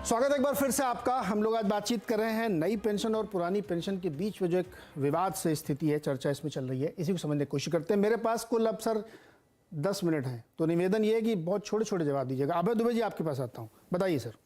स्वागत है एक बार फिर से आपका। हम लोग आज बातचीत कर रहे हैं नई पेंशन और पुरानी पेंशन के बीच में जो एक विवाद से स्थिति है, चर्चा इसमें चल रही है, इसी को समझने की कोशिश करते हैं। मेरे पास कुल अब सर 10 मिनट हैं, तो निवेदन ये है कि बहुत छोटे छोटे जवाब दीजिएगा। अभय दुबे जी आपके पास आता हूँ, बताइए सर।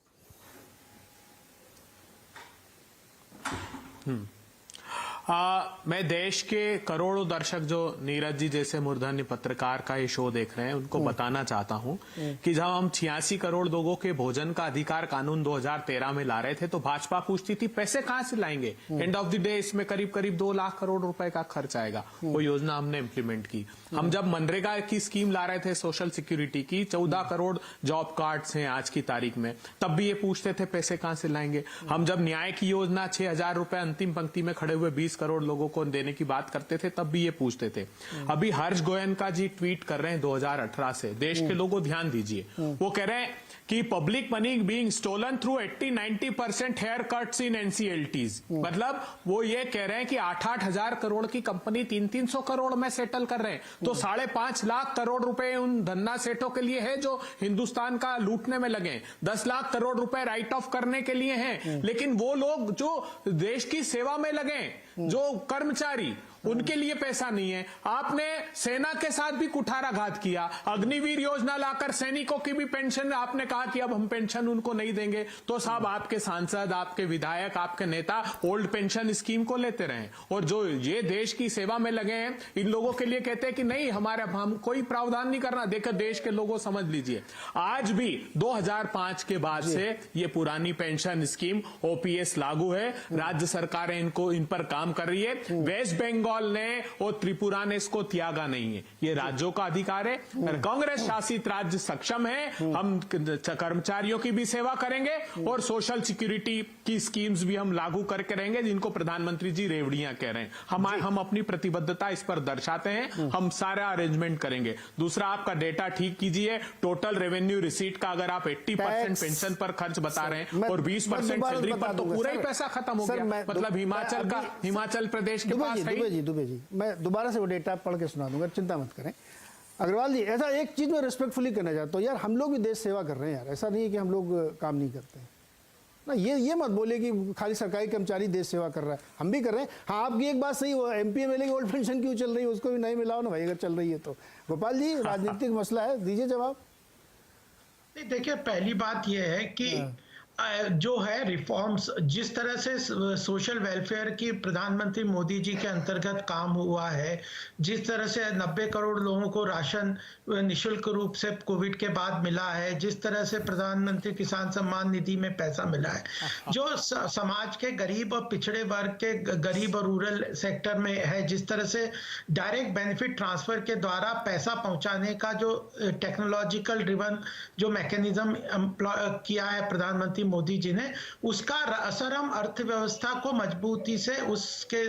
मैं देश के करोड़ों दर्शक जो नीरज जी जैसे मूर्धन्य पत्रकार का ये शो देख रहे हैं उनको बताना चाहता हूं कि जब हम 86 करोड़ लोगों के भोजन का अधिकार कानून 2013 में ला रहे थे तो भाजपा पूछती थी पैसे कहां से लाएंगे। एंड ऑफ द डे इसमें करीब करीब 2 लाख करोड़ रुपए का खर्च आएगा। वो योजना हमने इम्प्लीमेंट की। हम जब मनरेगा की स्कीम ला रहे थे सोशल सिक्योरिटी की, 14 करोड़ जॉब कार्ड्स हैं आज की तारीख में, तब भी ये पूछते थे पैसे कहां से लाएंगे। हम जब न्याय की योजना 6,000 रुपए अंतिम पंक्ति में खड़े हुए 20 करोड़ लोगों को देने की बात करते थे, तब भी ये पूछते थे। अभी हर्ष गोयनका जी ट्वीट कर रहे हैं 2018 से, देश के लोगों ध्यान दीजिए, वो कह रहे हैं कि public money being stolen through 80-90% hair cuts in NCLTs. मतलब वो ये कह रहे हैं कि 8-8 हजार करोड़ की कंपनी 300-300 करोड़ में सेटल कर रहे हैं, तो 5.5 लाख करोड़ रुपए उन धन्ना सेठों के लिए है जो हिंदुस्तान का लूटने में लगे। 10 लाख करोड़ रुपए राइट ऑफ करने के लिए हैं, लेकिन वो लोग जो देश की सेवा में लगे, जो कर्मचारी, उनके लिए पैसा नहीं है। आपने सेना के साथ भी कुठाराघात किया, अग्निवीर योजना लाकर सैनिकों की भी पेंशन आपने कहा कि अब हम पेंशन उनको नहीं देंगे, तो साहब आपके सांसद, आपके विधायक, आपके नेता ओल्ड पेंशन स्कीम को लेते रहे। और जो ये देश की सेवा में लगे हैं, इन लोगों के लिए कहते हैं कि नहीं हमारे हम कोई प्रावधान नहीं करना। देखकर देश के लोगों समझ लीजिए, आज भी 2005 के बाद से ये पुरानी पेंशन स्कीम ओपीएस लागू है। राज्य सरकारें इन पर काम कर रही है। वेस्ट बंगाल ने और त्रिपुरा ने इसको त्यागा नहीं है, ये राज्यों का अधिकार है। कांग्रेस शासित राज्य सक्षम है, हम कर्मचारियों की भी सेवा करेंगे और सोशल सिक्योरिटी की स्कीम्स भी हम लागू करके रहेंगे, जिनको प्रधानमंत्री जी रेवड़ियां कह रहे हैं। हम अपनी प्रतिबद्धता इस पर दर्शाते हैं, हम सारा अरेंजमेंट करेंगे। दूसरा, आपका डेटा ठीक कीजिए, टोटल रेवेन्यू रिसीट का अगर आप 80% पेंशन पर खर्च बता रहे हैं और 20% सैलरी पर, तो पूरा ही पैसा खत्म हो गया। मतलब हिमाचल प्रदेश के पास दुबे जी, मैं दोबारा से वो डेटा पढ़ के सुना दूंगा, चिंता मत करें। अग्रवाल जी, ऐसा एक चीज मैं रिस्पेक्टफुली कहना चाहता हूँ, यार हम लोग भी देश सेवा कर रहे हैं यार, ऐसा नहीं है कि हम लोग काम नहीं करते हैं ना। ये मत बोले कि खाली सरकारी कर्मचारी देश सेवा कर रहा है, हम भी कर रहे हैं। हाँ, आपकी एक बात सही, वो एमपी एमएलए की ओल्ड पेंशन क्यों चल रही है, उसको भी नहीं मिलाओ ना भाई, अगर चल रही है तो। गोपाल जी, राजनीतिक मसला है, दीजिए जवाब। देखिए, पहली बात यह है कि जो है रिफॉर्म्स, जिस तरह से सोशल वेलफेयर की प्रधानमंत्री मोदी जी के अंतर्गत काम हुआ है, जिस तरह से 90 करोड़ लोगों को राशन निशुल्क रूप से कोविड के बाद मिला है, जिस तरह से प्रधानमंत्री किसान सम्मान निधि में पैसा मिला है, जो समाज के गरीब और पिछड़े वर्ग के, गरीब और रूरल सेक्टर में है, जिस तरह से डायरेक्ट बेनिफिट ट्रांसफर के द्वारा पैसा पहुंचाने का जो टेक्नोलॉजिकल ड्रिवन जो मैकेनिज्म किया है प्रधानमंत्री मोदी जी ने, उसका असर हम अर्थव्यवस्था को मजबूती से उसके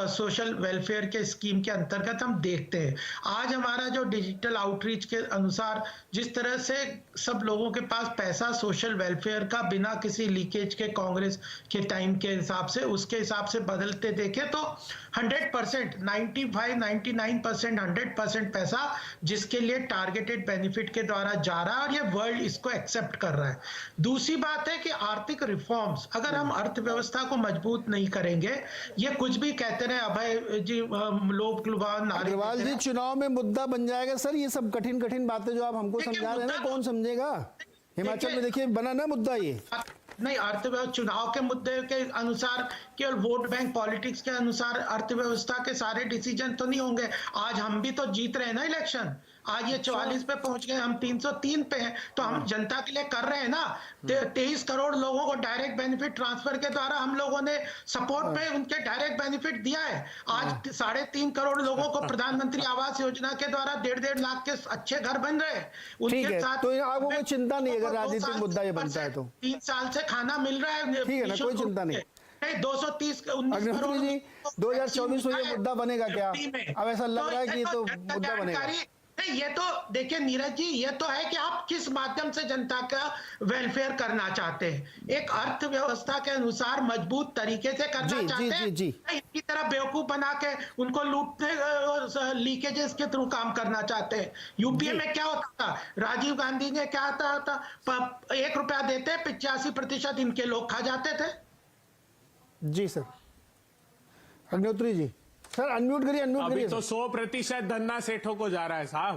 सोशल वेलफेयर के स्कीम के अंतर्गत हम देखते हैं। आज हमारा जो डिजिटल आउटरीच के अनुसार जिस तरह से सब लोगों के पास पैसा सोशल वेलफेयर का बिना किसी लीकेज के कांग्रेस के टाइम के हिसाब से, उसके हिसाब से बदलते देखें तो 100%, 95-99%, 100% पैसा जिसके लिए टारगेटेड बेनिफिट के द्वारा जा रहा है, और ये वर्ल्ड इसको एक्सेप्ट कर रहा है। दूसरी बात है कि आर्थिक रिफॉर्म्स, अगर हम अर्थव्यवस्था को मजबूत नहीं करेंगे, ये कुछ भी कहते रहे अभय जी, लोग अग्रवाल जी, चुनाव में मुद्दा बन जाएगा सर, ये सब कठिन कठिन बातें जो आप हमको समझा रहे हैं ना, कौन समझेगा। हिमाचल में देखिए बना ना मुद्दा ये नहीं, अर्थव्यवस्था चुनाव के मुद्दे के अनुसार, केवल वोट बैंक पॉलिटिक्स के अनुसार अर्थव्यवस्था के सारे डिसीजन तो नहीं होंगे। आज हम भी तो जीत रहे हैं ना इलेक्शन, आज ये 44 पे पहुंच गए, हम 303 पे हैं, तो हम जनता के लिए कर रहे हैं ना। 23 करोड़ लोगों को डायरेक्ट बेनिफिट ट्रांसफर के द्वारा हम लोगों ने सपोर्ट पे उनके डायरेक्ट बेनिफिट दिया है। आज 3.5 करोड़ लोगों को प्रधानमंत्री आवास योजना के द्वारा 1.5 लाख के अच्छे घर बन रहे हैं। उनके साथ तो आपको कोई चिंता नहीं, अगर राजनीतिक मुद्दा ये बनता है तो 3 साल से खाना मिल रहा है, ठीक है ना, कोई चिंता नहीं। 230 जी 2024 में ये मुद्दा बनेगा क्या? अब ऐसा लग रहा है कि ये तो मुद्दा बनेगा। नहीं, ये तो देखिए नीरज जी, ये तो है कि आप किस माध्यम से जनता का वेलफेयर करना चाहते हैं। एक अर्थव्यवस्था के अनुसार मजबूत तरीके से करना जी, चाहते जी, हैं, जी, जी। या इनकी तरह बेवकूफ बना के उनको लूटने लीकेजेस के थ्रू काम करना चाहते हैं। यूपीए जी। में क्या होता था, राजीव गांधी ने क्या था 1 रुपया देते 85% इनके लोग खा जाते थे। जी sir. Agnihotri ji, sir unmute करिए, अनम्यूट अभी करिए तो सर। 100% धन्ना सेठों को जा रहा है साहब।